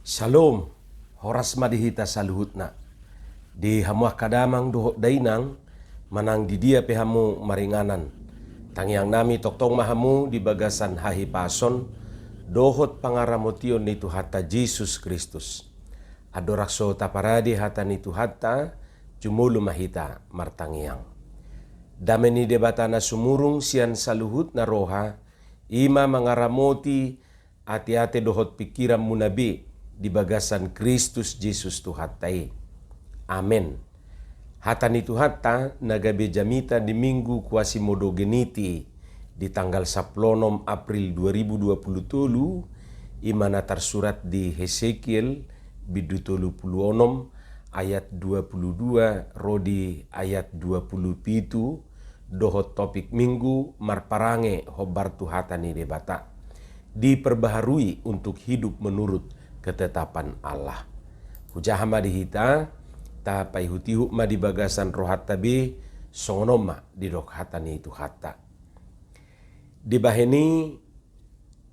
Shalom, horas madihita saluhutna. Di hamuah kadamang dohok dainang, manang di dia pehamu maringanan. Tangiang nami toktong mahamu di bagasan hahi pason, dohot pangaramotion nitu hatta Jesus Kristus. Adorakso taparadi hata nitu hatta, jumulu mahita martangiang. Dameni debatana sumurung sian saluhut na roha, ima mangaramoti ati-ati dohot pikiran munabi, di bagasan Kristus Jesus tuhatai. Amen. Hata ni tuhata nagabe jamita di minggu kuasi modogeniti di tanggal 10 April 2020 imana tersurat di Hesekiel bidutolu puluonom ayat 22 rodi ayat 27 dohot topik minggu marparange hobar tuhata ni debata diperbaharui untuk hidup menurut ketetapan Allah. Hujahama dihita, tapai hutihu ma di bagasan rohat tabi, songonoma di dok hata ni itu hata. Di baheni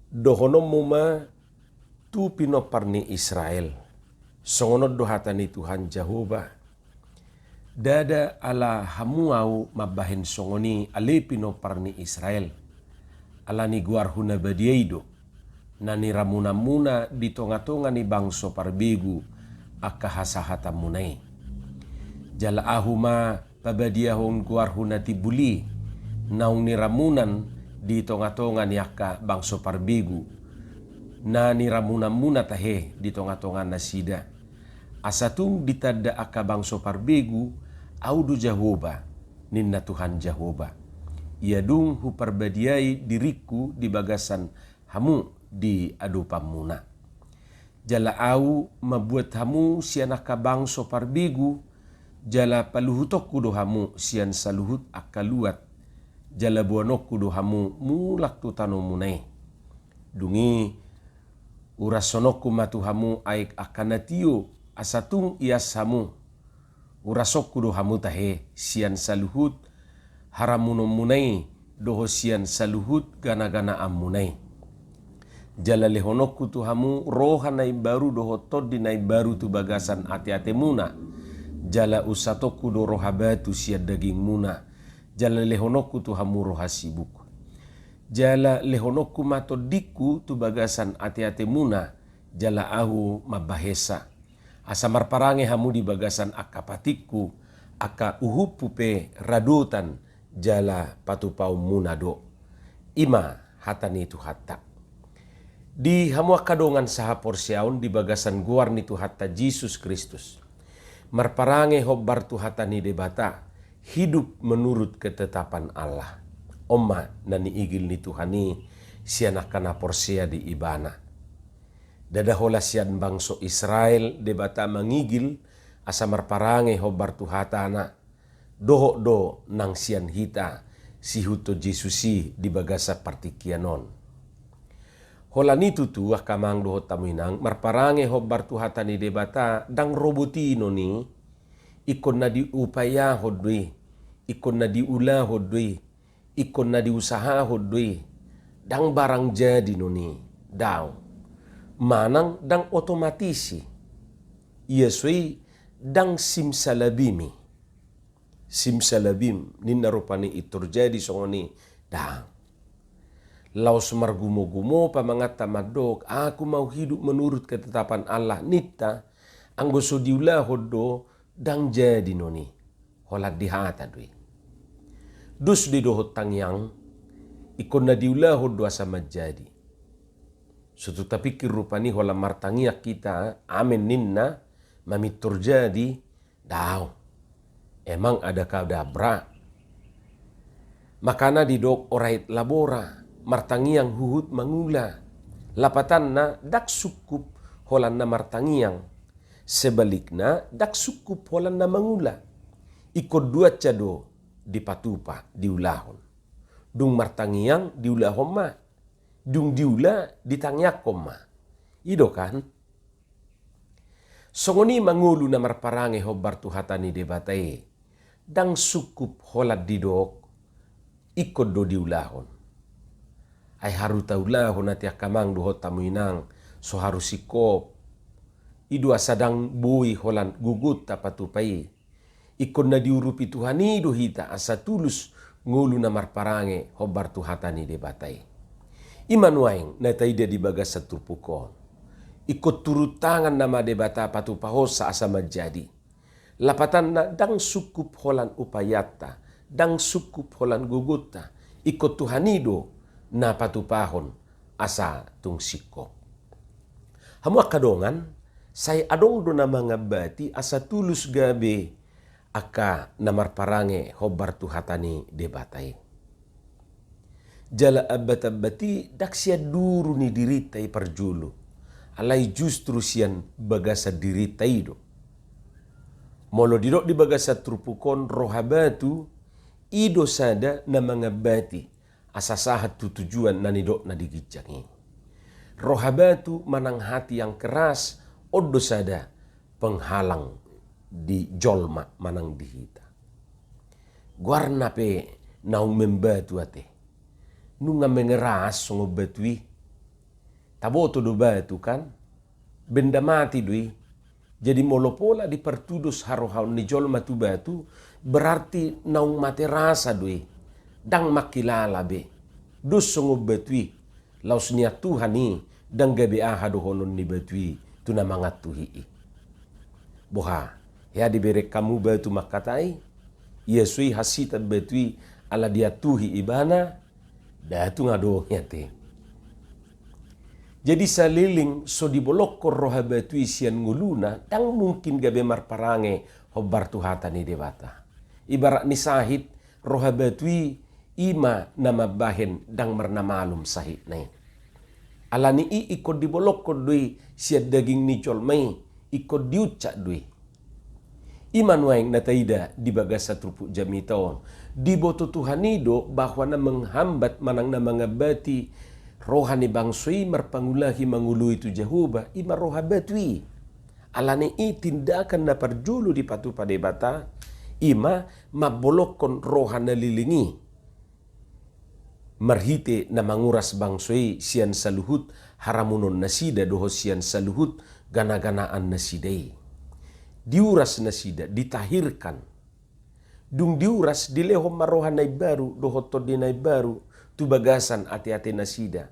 dohonomu ma tu pinoparni Israel, songonod do hata ni Tuhan Jehovah. Dada ala hamuau mabahen songoni ale pinoparni Israel, ala ni guarhuna badiaido, nani ramuna-muna di tonga-tonga ni bangso parbegu akahasahata munai. Jala ahuma pabadiahon guarhuna tibuli naung ni ramunan di tonga-tonga ni akka bangso parbegu nani ramuna-muna tahe di tonga-tonga nasida. Asatung ditada akka bangso parbegu audu Jehovah ninna Tuhan Jehovah. Iadung huparbadiai diriku di bagasan hamu di adu pamuna. Jala au mabuat hamu sian akka bangso parbigu, jala paluhutok kudo hamu sian saluhut akaluat, jala buanok kudo hamu mulak tu tano munai. Dungi urasonokku matu hamu aik akanatio asatung ias hamu, urasok kudo hamu tahe sian saluhut haramuno munai doho sian saluhut gana-gana amunai. Jala lehonokku tu hamu roha nai baru doho todi nai baru tu bagasan ate-ate muna. Jala usatokku do roha batu siad daging muna. Jala lehonokku tu hamu roha sibuk. Jala lehonokku mato dikku tu bagasan ate-ate muna. Jala ahu mabahesa. Asamar parange hamu di bagasan akapatikku. Aka uhupupe radutan jala patupau muna do. Ima hatani tu hatta. Di hamuak kadongan saha porsiaun di bagasan guar ni tu hatta Jesus Kristus. Marparange hobbar tu hatta ni debata hidup menurut ketetapan Allah. Oma nani igil ni Tuhani sianakana porsia di ibana. Dadahola sian bangso Israel debata mangigil asa marparange hobbar tu hatana. Doho do nang sian hita si huto Jesusi di bagasa partikianon. Hola nitu tu akamang doho tamuinang marparange hobbar tu hata ni debata dang robotino ni ikon na di upaya hodwe ikon na di ula hodwe ikon na di usaha hodwe dang barang jadi no ni daw manang dang otomatisi yesui dang simsalabim ninna rupani itur jadi songoni dang laos margumo-gumo pamangata madok aku mau hidup menurut ketetapan Allah nita anggoso diulah hodo dang jadi noni holak dihata dui dus di dohot tangyang ikon na diulah hodo asa majadi sutu tapikir rupani hola martangiak kita amen ninna mamitur jadi daw emang ada kadabra makana didok orait labora martangiang huhut mangula. Lapatan na dak sukup holan na martangiang. Sebalikna dak sukup holan na mangula. Ikod dua cado di patupa diulahon. Dung martangiang diulahon ma. Dung diula ditangyakom ma. Ido kan? Songoni mangulu na marparange hobbar tu hatani debatai. Dang sukup holat didok ikod do diulahon. Ay haru taulah honati akamang duhot tamuinang so harus sikop idua sadang bui holan gugut tapatupai. Ikon na diurupi Tuhani do hita asa tulus ngulu na marparange hobar tuhatani debatai. Imanuaing na taida di bagas sa turpukon. Ikot turut tangan nama debata patupahosa asa majadi. Lapatan na dang sukup holan upayata, dang sukup holan guguta, ikot Tuhanido na patupahon asa tung sikop. Hamua kadongan, say adong do na mga bati asa tulus gabi aka namarparange hobar tuhatani debatai. Jala abbat-abbati daksya duru ni diritai parjulu. Alai justru sian bagasa diritai do. Molo didok di bagasa trupukon rohabatu ido sada na mga bati asasahat tujuan na nidok na digijangi. Rohabatu manang hati yang keras odo sada penghalang di jolma manang dihita. Guarna pe naung membatu ate. Nunga mengeras songo batui. Taboto do batu kan. Benda mati dui. Jadi molopola di pertudus harohaun ni jolma tu batu. Berarti naung mate rasa dui. Dang makilala be. Dus songo batui. Laus niat Tuhani. Dang gabi ahadu honon ni batui. Tuna mangat tuhi. Boha. Ya diberi kamu batu makatai. Yesui hasitat batui. Ala dia tuhi ibana. Datu ngadongnya te. Jadi saliling so dibolok rohabatu isian nguluna. Dang mungkin gabe marparange hobar tuhatani debata. Ibarat ni sahid rohabatu ima nama bahen dang marnamalum sahid na. Alani ikod dibolok dui siad daging ni colmai ikod diucak dui. Imanuaing nataida di bagasa trupuk jamitaon. Di boto Tuhanido bahwa na menghambat manang na mga bati rohani bangsui marpangulahi mangulu itu Jehovah ima rohabatui. Alani tindakan na parjulu di patu padebata ima mabolokon rohana lilingi. Marhite na manguras bangsui sian saluhut haramunon nasida doho sian saluhut gana-ganaan nasidai. Diuras nasida, ditahirkan. Dung diuras dilehom marohanay baru, dohotod dinay baru, tubagasan ati-ati nasida.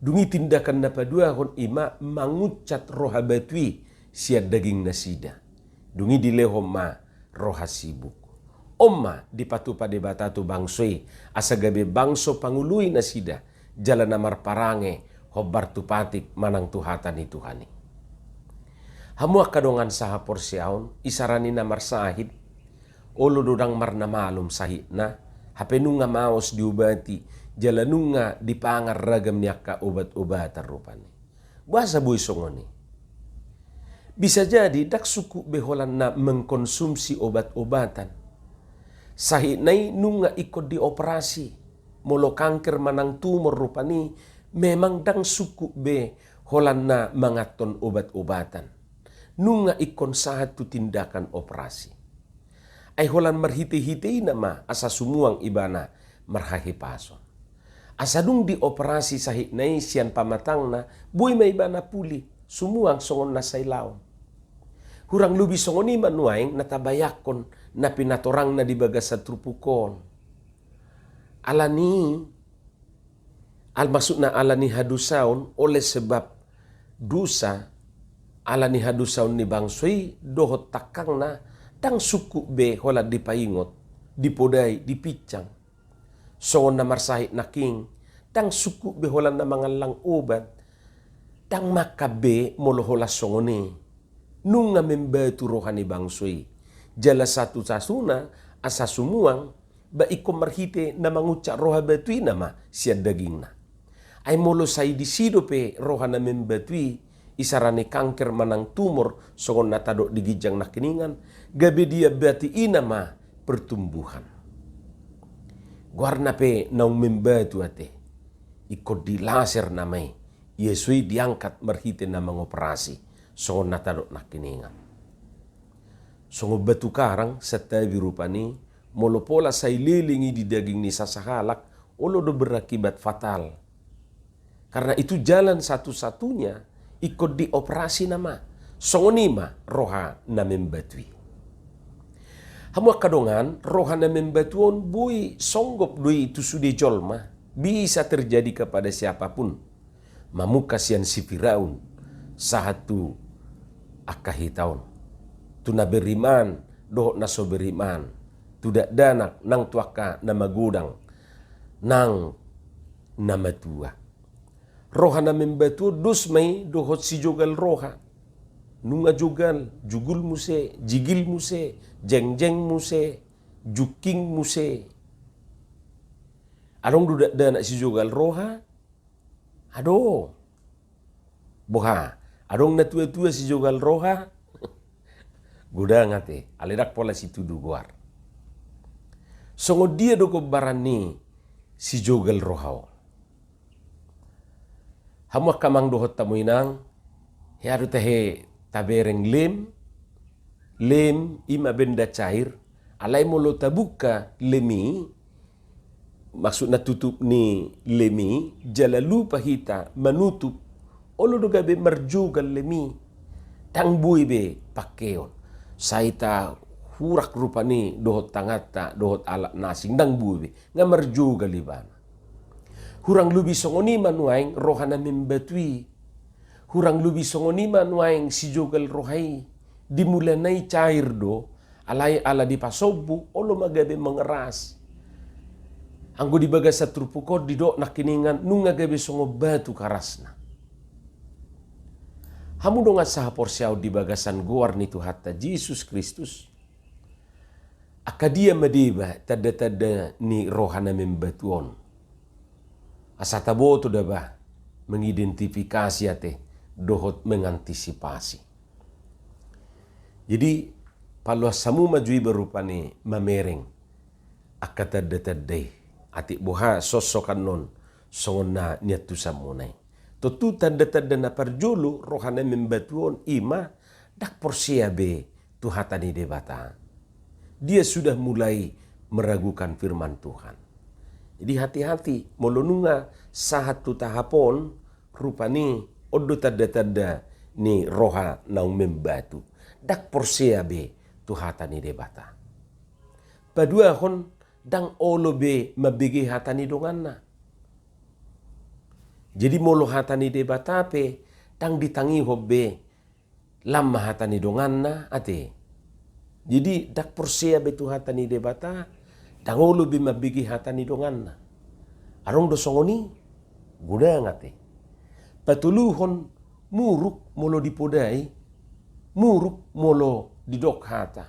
Dungi tindakan na paduahon ima mangucat rohabatwi siya daging nasida. Dungi dilehom ma rohasibuk. Oma di patu padebata tu bangsoy, asagabe bangso pangului nasida, jalan namar parange, hobar tupatik manang tuhatan ni Tuhani. Hamua kadongan saha porsiaon, isarani na marsahid, olo dodang marna malum sahid na, hapenunga maos diubati, jalanunga dipangar ragam niaka obat-obatan rupani. Bahasa buy songoni. Bisa jadi dak suku beholan na mengkonsumsi obat-obatan. Sahid nai nunga ikut dioperasi, molo kanker manang tumor rupani, memang dang suku be holan na mangaton obat-obatan. Nunga ikon sahat tu tindakan operasi. Ay holan marhiti-hiti nama asa sumuang ibana marhahi pason. Asa dung di operasi sahik nai sian pamatang na buy may ibana puli sumuang songon na saylaw. Hurang lubi songoni manuaing natabayakon na pinatorang na dibaga sa trupukon. Alani almasuk na alani hadusaon oleh sebab dosa alani hadusaon ni bangsoy dohot takang na tang suku be hola dipaingot, dipodai, dipicang. Songon na marsahit na king, tang suku be hola na mga lang obat, tang makabe molo hola songoni. Nunga membatu rohani bangsoy. Jala satu sasuna asa sumuang ba ikom marhite na mangucak roha batui nama siya daging na. Ay molo say disido pe rohana membatui isarane kanker manang tumor songon natadok digijang na kiningan gabe dia bati inama pertumbuhan. Guarna pe naung membatu ate ikut di laser namai Yesui diangkat merhite na mengoperasi songon natadok na kiningan. Songo batu karang setabi rupani molopola say lilingi di daging ni sasahalak olo do berakibat fatal. Karena itu jalan satu-satunya ikut di operasi nama songonima roha na membatui. Hamu kadongan roha na membatuon bui songgop dui itu sudah jolma bisa terjadi kepada siapapun. Mamuka sian si Firaun sahatu akahitaun. Tuna beriman doh naso beriman. Tudak danak nang tuaka nama gudang nang nama tua. Roha na membatu dus may dohot si jogal roha. Nunga jogal, jugul muse, jigil muse, jeng muse, juking muse. Adong dudak danak si jogal roha. Ado. Boha. Adong na tua-tua si jogal roha. Guda ngate. Alidak pola si tudu guar. Songo dia doko barani si jogal roha. Hamu kamang dohot tamuinang. Hiadu tahe tabereng lem ima benda cair. Alai molo tabuka lemi. Maksudnya tutup ni lemi, jala lupa hita menutup, olo do gabe merjugal lemi, tang bui be pakeon, saita hurak rupa ni dohot tangata, dohot alat nasing dang bui be, nga merjugal libana. Hurang lubi songoni manuaing rohana membatui, hurang lubi songoni manuaing si jogal rohai, dimulanai cair do, alai ala di pasobu, olo magabe mengeras. Anggo di bagas satrupuko didok nakiningan nunga gabe songo batu karasna. Hamu donga saha porsiau di bagasan goar ni Tuhata Yesus Kristus. Akadia mediba tada ni rohana membatuon. Asata boto daba mengidentifikasi ate dohot mengantisipasi. Jadi paluas samu majui berupa ni mamereng akatada tadai. Atik boha sosokan non songon na niatu samunai. Totu tanda-tanda na parjulu rohana membatuon ima dak porsia be Tuhatani debata. Dia sudah mulai meragukan firman Tuhan. Jadi hati-hati molonunga sahatu tahapon rupani odo tanda-tanda ni roha naung membatu. Dak porsia be Tuhatani debata. Padua hon dang olo be mabigi hatani donganna. Jadi molo hatani de batape dang ditangi hobbe lama hatani donganna ate. Jadi dak porsia be tu hatani de bata dang olo be mabigi hatani donganna. Arong do songoni guna ngate. Patuluhon muruk molo dipodai, muruk molo didok hata.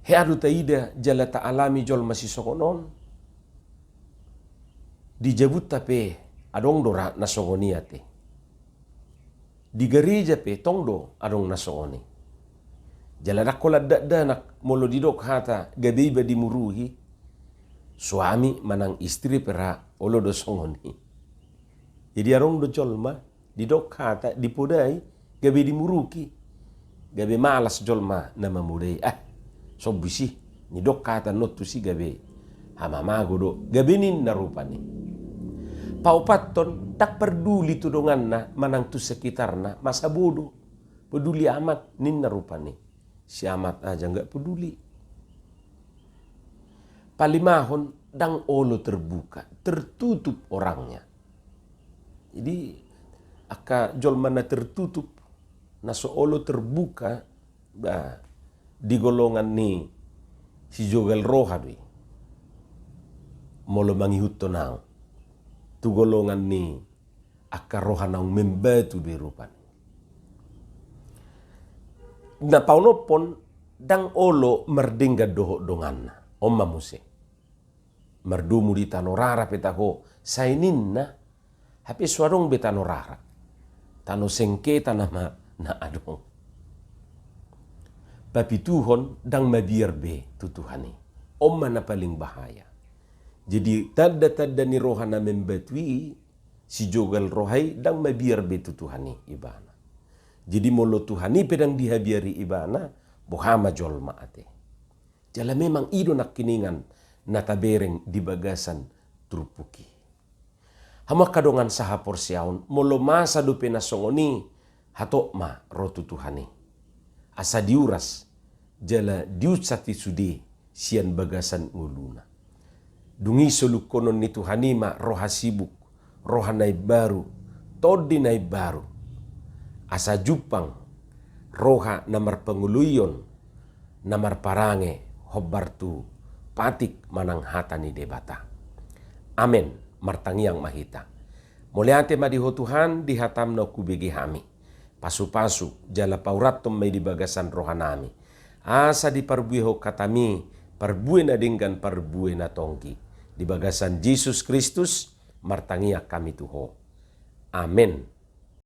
He adu taida jala ta alami jol masih sokonon. Dijabut tape adong dora nasongoni ate. Di gereja pe tongdo adong nasongoni. Jala nakola danak molo didok hata gabeiba dimuruhi. Suami manang istri pera olo do songoni. Jadi arong do jolma didok hata dipodai gabe dimuruki. Gabe malas jolma nama mudai. So bisi ni dok kata notu si gabe hamama godo gabe nin narupani paupaton tak peduli tudongan na manang tu sekitarna masa bodoh peduli amat nin narupani si amat aja nggak peduli palimahon dang olo terbuka tertutup orangnya jadi aka jol mana tertutup naso olo terbuka bah di golongan ni si jogal roha dui molo mangihut tonang tu golongan ni akar roha naung membatu dui rupan na paunopon dang olo merdengga doho donganna omma muse merdumu di tanorara petaho saininna hape suarong betanorara tano sengketa nama na adong tapi Tuhon dang mabiar be tu Tuhani. Omma na paling bahaya. Jadi tanda-tanda ni rohana membatui si jogal rohai dang mabiar be tu Tuhani ibana. Jadi molo Tuhani pedang dihabiari ibana bohama jolma ate. Jala memang ido nak kiningan natabereng di bagasan trupuki. Hama kadongan saha porsiaun molo masa dupe na songoni hatok ma rotu Tuhani. Asa diuras jala diutsati sudi sian bagasan nguluna. Dungi solukonon ni Tuhani ma roha sibuk, roha nai baru, todi nai baru. Asa jupang roha namar penguluyon, namar parange hobbartu patik manang hatani debata. Amen, martangiang mahita. Muliate madiho Tuhan dihatam no kubegi hami. Pasu-pasu jala pauratom may di bagasan rohanami. Asa di parbuho katami, parbue na dinggan parbue na tongki. Di bagasan Jesus Kristus, martangia kami tuho. Amen.